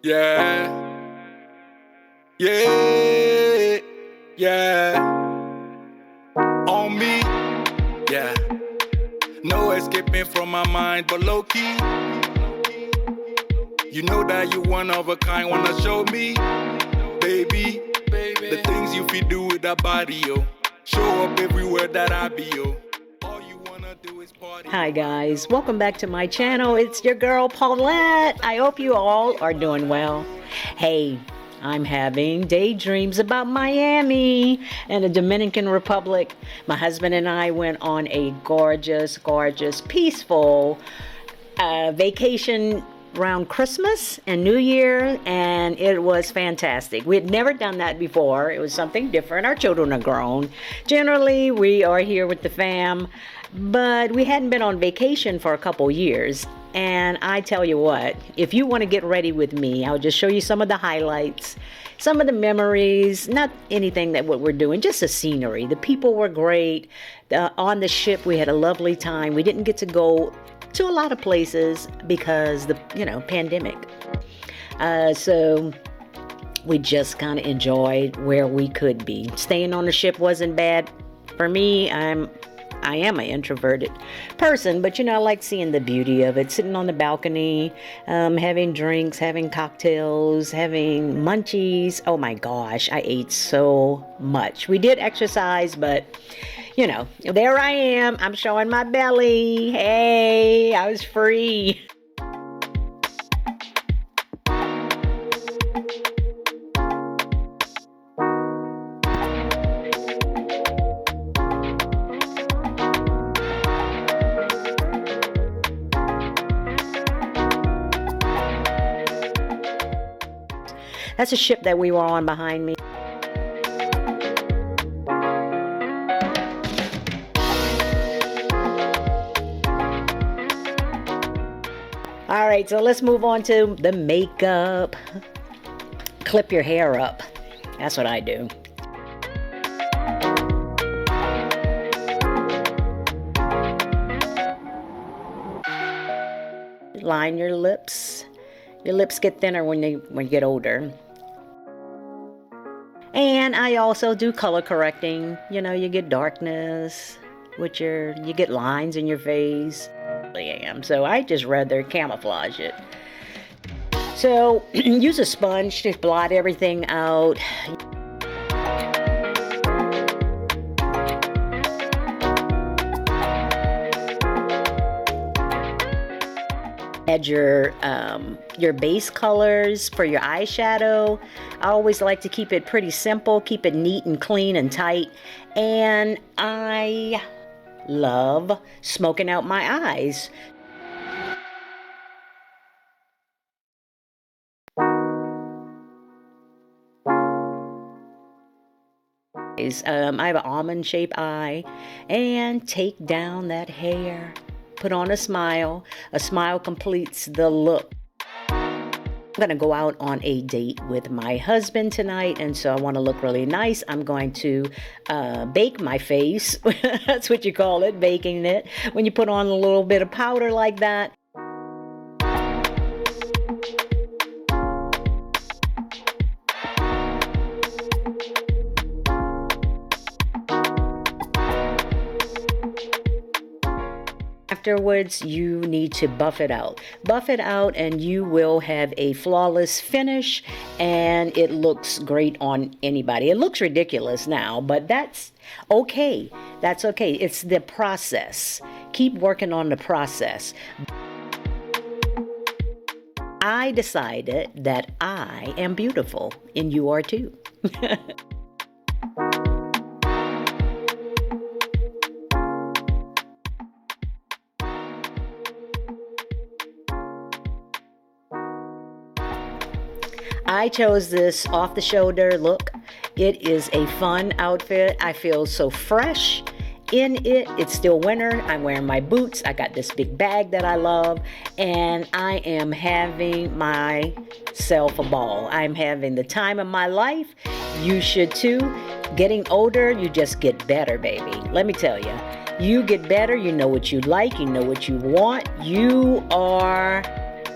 Yeah, yeah, yeah. On me, yeah. No escaping from my mind, but low key. You know that you one of a kind, wanna show me, baby. The things you feel do with that body, yo. Show up everywhere that I be, yo. All you wanna do is party. Hi guys, welcome back to my channel. It's your girl Paulette. I hope you all are doing well. Hey, I'm having daydreams about Miami and the Dominican Republic. My husband and I went on a gorgeous, peaceful vacation around Christmas and New Year, and it was fantastic. We had never done that before. It was something different. Our children are grown. Generally, we are here with the fam, but we hadn't been on vacation for a couple years. And I tell you what, if you want to get ready with me, I'll just show you some of the highlights, some of the memories, not anything that what we're doing, just the scenery. The people were great. On the ship, we had a lovely time. We didn't get to go to a lot of places because the pandemic. So we just kind of enjoyed where we could be. Staying on the ship wasn't bad for me. I am an introverted person, but I like seeing the beauty of it, sitting on the balcony, having drinks, having cocktails, having munchies. Oh my gosh, I ate so much. We did exercise, but there I am. I'm showing my belly. Hey, I was free. That's a ship that we were on behind me. All right, so let's move on to the makeup. Clip your hair up. That's what I do. Line your lips. Your lips get thinner when you get older. And I also do color correcting. You get darkness with you get lines in your face. So I just rather camouflage it. So use a sponge to blot everything out. Add your base colors for your eyeshadow. I always like to keep it pretty simple, keep it neat and clean and tight. And I love smoking out my eyes. I have an almond-shaped eye, and take down that hair. Put on a smile. A smile completes the look. I'm going to go out on a date with my husband tonight, and so I want to look really nice. I'm going to bake my face. That's what you call it, baking it. When you put on a little bit of powder like that. Afterwards, you need to buff it out. Buff it out and you will have a flawless finish, and it looks great on anybody. It looks ridiculous now, but that's okay. That's okay. It's the process. Keep working on the process. I decided that I am beautiful, and you are too. I chose this off-the-shoulder look. It is a fun outfit. I feel so fresh in it. It's still winter. I'm wearing my boots. I got this big bag that I love, and I am having myself a ball. I'm having the time of my life. You should too. Getting older, you just get better, baby. Let me tell you. You get better. You know what you like. You know what you want. You are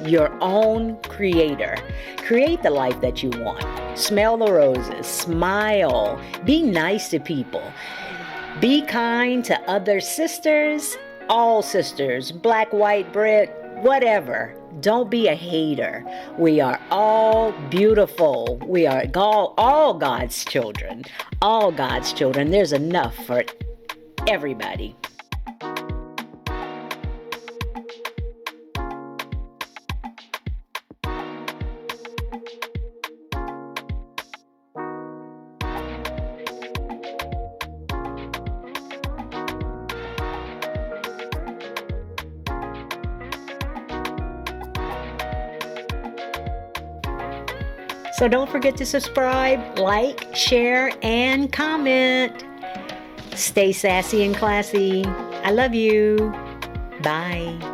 your own creator. Create the life that you want. Smell the roses. Smile. Be nice to people. Be kind to other sisters, all sisters, black, white, brick, whatever. Don't be a hater. We are all beautiful. We are all God's children. All God's children. There's enough for everybody. So don't forget to subscribe, like, share, and comment. Stay sassy and classy. I love you. Bye.